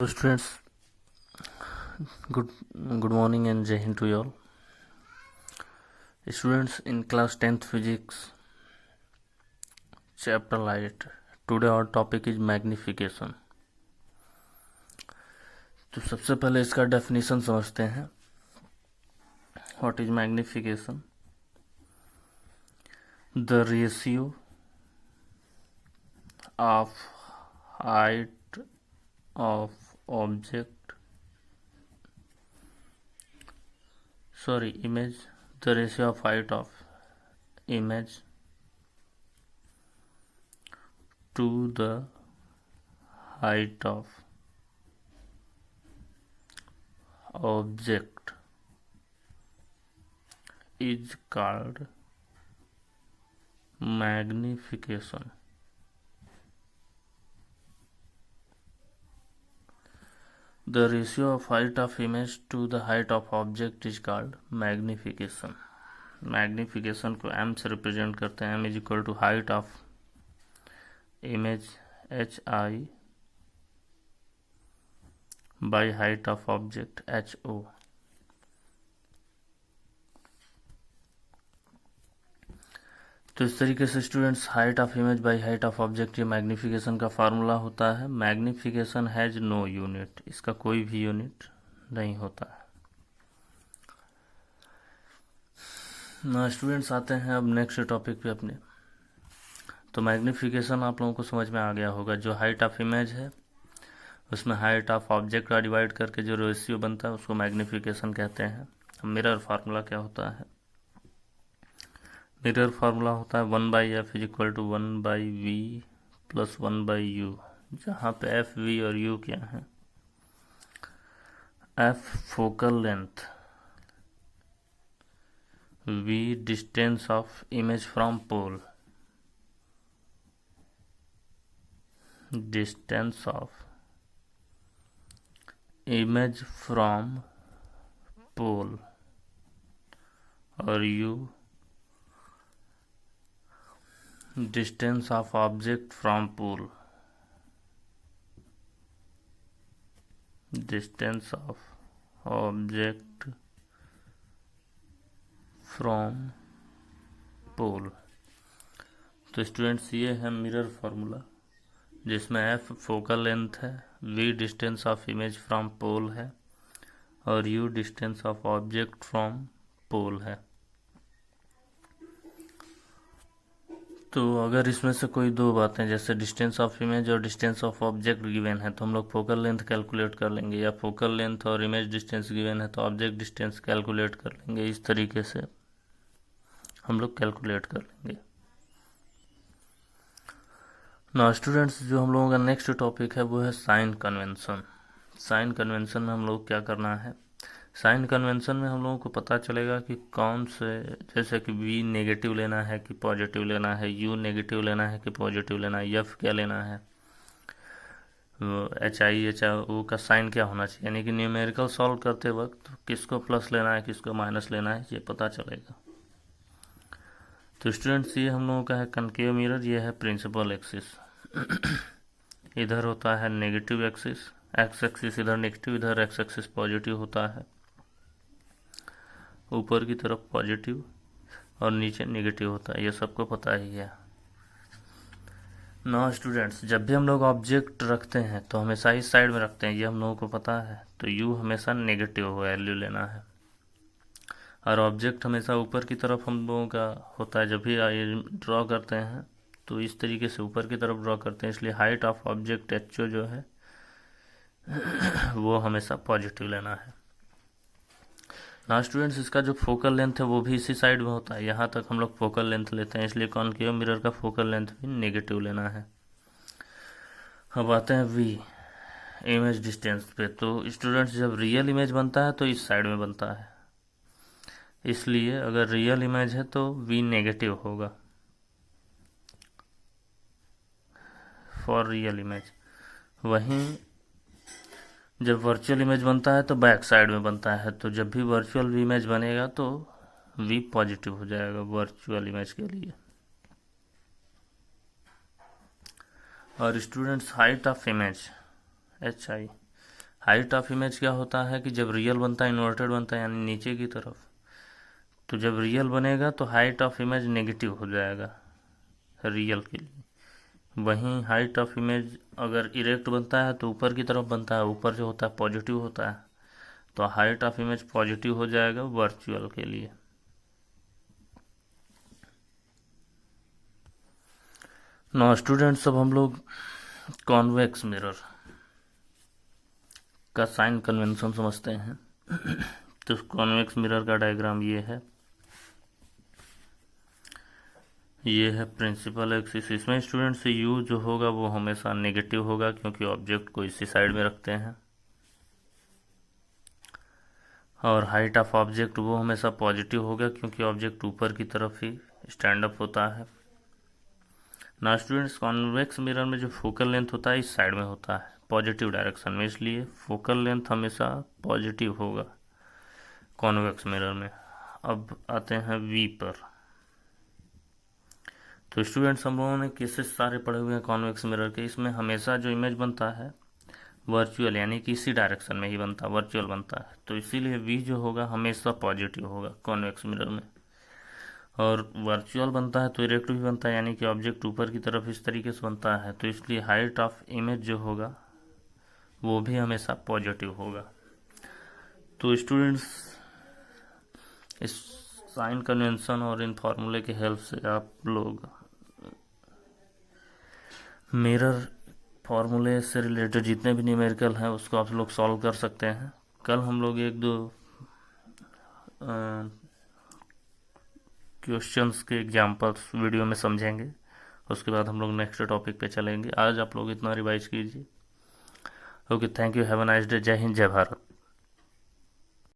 So students, good good morning and Jai Hind to you all. Students, in class 10th physics chapter 8, today our topic is magnification. तो सबसे पहले इसका definition समझते हैं. What is magnification? The ratio of height of image, the ratio of height of image to the height of object is called magnification. The ratio of height of image to the height of object is called magnification. Magnification को m से represent करते हैं. m is equal to height of image hi by height of object ho. तो इस तरीके से students height of image by height of object ये magnification का फार्मूला होता है. मैग्निफिकेशन हैज नो यूनिट, इसका कोई भी यूनिट नहीं होता है. ना स्टूडेंट्स आते हैं अब नेक्स्ट टॉपिक पे अपने. तो मैग्निफिकेशन आप लोगों को समझ में आ गया होगा. जो हाइट ऑफ इमेज है उसमें हाइट ऑफ ऑब्जेक्ट का डिवाइड करके जो रेशियो बनता है उसको मैग्निफिकेशन कहते हैं. मिरर फार्मूला क्या होता है? मिरर फार्मूला होता है 1/f is equal to 1/v plus 1/u, जहाँ पे f, v और u क्या है? f focal length, v distance of image from pole, distance of image from pole, और u distance of object from pole, distance of object from pole. तो students ये है mirror formula, जिसमें f focal length है, v distance of image from pole है, और u distance of object from pole है. तो अगर इसमें से कोई दो बातें जैसे डिस्टेंस ऑफ इमेज और डिस्टेंस ऑफ ऑब्जेक्ट गिवन है तो हम लोग फोकल लेंथ कैलकुलेट कर लेंगे, या फोकल लेंथ और इमेज डिस्टेंस गिवन है तो ऑब्जेक्ट डिस्टेंस कैलकुलेट कर लेंगे. इस तरीके से हम लोग कैलकुलेट कर लेंगे. ना स्टूडेंट्स, जो हम लोगों का नेक्स्ट टॉपिक है वो है साइन कन्वेंशन. साइन कन्वेंशन में हम लोग क्या करना है? साइन कन्वेंशन में हम लोगों को पता चलेगा कि कौन से, जैसे कि v नेगेटिव लेना है कि पॉजिटिव लेना है, u नेगेटिव लेना है कि पॉजिटिव लेना है, f क्या लेना है, HI HO का साइन क्या होना चाहिए, यानी कि न्यूमेरिकल सॉल्व करते वक्त किसको प्लस लेना है किसको माइनस लेना है ये पता चलेगा. तो स्टूडेंट्स, ये हम लोगों का है कनकेव मिरर, ये है प्रिंसिपल एक्सिस. इधर होता है नेगेटिव एक्सिस, एक्स एक्सिस इधर नेगेटिव, इधर एक्स एक्सिस पॉजिटिव होता है. ऊपर की तरफ पॉजिटिव और नीचे नेगेटिव होता है, ये सबको पता ही है ना स्टूडेंट्स. जब भी हम लोग ऑब्जेक्ट रखते हैं तो हमेशा इस साइड में रखते हैं, ये हम लोगों को पता है. तो u हमेशा नेगेटिव वैल्यू लेना है, और ऑब्जेक्ट हमेशा ऊपर की तरफ हम लोगों का होता है. जब भी ड्रॉ करते हैं तो इस तरीके से ऊपर की तरफ ड्रॉ करते हैं, इसलिए हाइट ऑफ ऑब्जेक्ट ho जो है वो हमेशा पॉजिटिव लेना है. ना स्टूडेंट्स, इसका जो फोकल लेंथ है वो भी इसी साइड में होता है. यहाँ तक हम लोग फोकल लेंथ लेते हैं, इसलिए कॉनकेव मिरर का फोकल लेंथ भी नेगेटिव लेना है. अब आते हैं v इमेज डिस्टेंस पे. तो स्टूडेंट्स, जब रियल इमेज बनता है तो इस साइड में बनता है, इसलिए अगर रियल इमेज है तो v नेगेटिव होगा फॉर रियल इमेज. वहीं जब वर्चुअल इमेज बनता है तो बैक साइड में बनता है. तो जब भी वर्चुअल इमेज बनेगा तो v पॉजिटिव हो जाएगा वर्चुअल इमेज के लिए. और students, height of image HI height of image क्या होता है कि जब रियल बनता है इन्वर्टेड बनता है यानी नीचे की तरफ, तो जब रियल बनेगा तो हाइट ऑफ इमेज नेगेटिव हो जाएगा रियल के लिए। वहीं हाइट ऑफ इमेज अगर इरेक्ट बनता है तो ऊपर की तरफ बनता है, ऊपर जो होता है पॉजिटिव होता है, तो हाइट ऑफ इमेज पॉजिटिव हो जाएगा वर्चुअल के लिए। नो स्टूडेंट्स, अब हम लोग कॉन्वेक्स मिरर का साइन कन्वेंशन समझते हैं। तो कॉन्वेक्स मिरर का डायग्राम ये है प्रिंसिपल एक्सिस। इसमें स्टूडेंट्स यू जो होगा वो हमेशा नेगेटिव होगा क्योंकि ऑब्जेक्ट को इसी साइड में रखते हैं, और हाइट ऑफ ऑब्जेक्ट वो हमेशा पॉजिटिव होगा क्योंकि ऑब्जेक्ट ऊपर की तरफ ही स्टैंड अप होता है। ना स्टूडेंट्स, कॉन्वेक्स मिरर में जो फोकल लेंथ होता है इस साइड में होता है पॉजिटिव डायरेक्शन में, इसलिए फोकल लेंथ हमेशा पॉजिटिव होगा कॉन्वेक्स मिरर में। अब आते हैं वी पर। तो स्टूडेंट्स, हम लोगों ने केसेस सारे पढ़े हुए हैं कॉन्वेक्स मिरर के। इसमें हमेशा जो इमेज बनता है वर्चुअल यानी कि इसी डायरेक्शन में ही बनता है, वर्चुअल बनता है, तो इसीलिए वी जो होगा हमेशा पॉजिटिव होगा कॉन्वेक्स मिरर में। और वर्चुअल बनता है तो इरेक्ट भी बनता है यानी कि ऑब्जेक्ट ऊपर की तरफ इस तरीके से बनता है, तो इसलिए हाइट ऑफ इमेज जो होगा वो भी हमेशा पॉजिटिव होगा। तो स्टूडेंट्स, इस साइन कन्वेंशन और इन फॉर्मूले के हेल्प से आप लोग मिरर फॉर्मूले से रिलेटेड जितने भी न्यूमेरिकल हैं उसको आप लोग सॉल्व कर सकते हैं। कल हम लोग एक दो क्वेश्चंस के एग्जांपल्स वीडियो में समझेंगे, उसके बाद हम लोग नेक्स्ट टॉपिक पे चलेंगे। आज आप लोग इतना रिवाइज कीजिए। Okay, thank you, have a nice day. जय हिंद, जय भारत।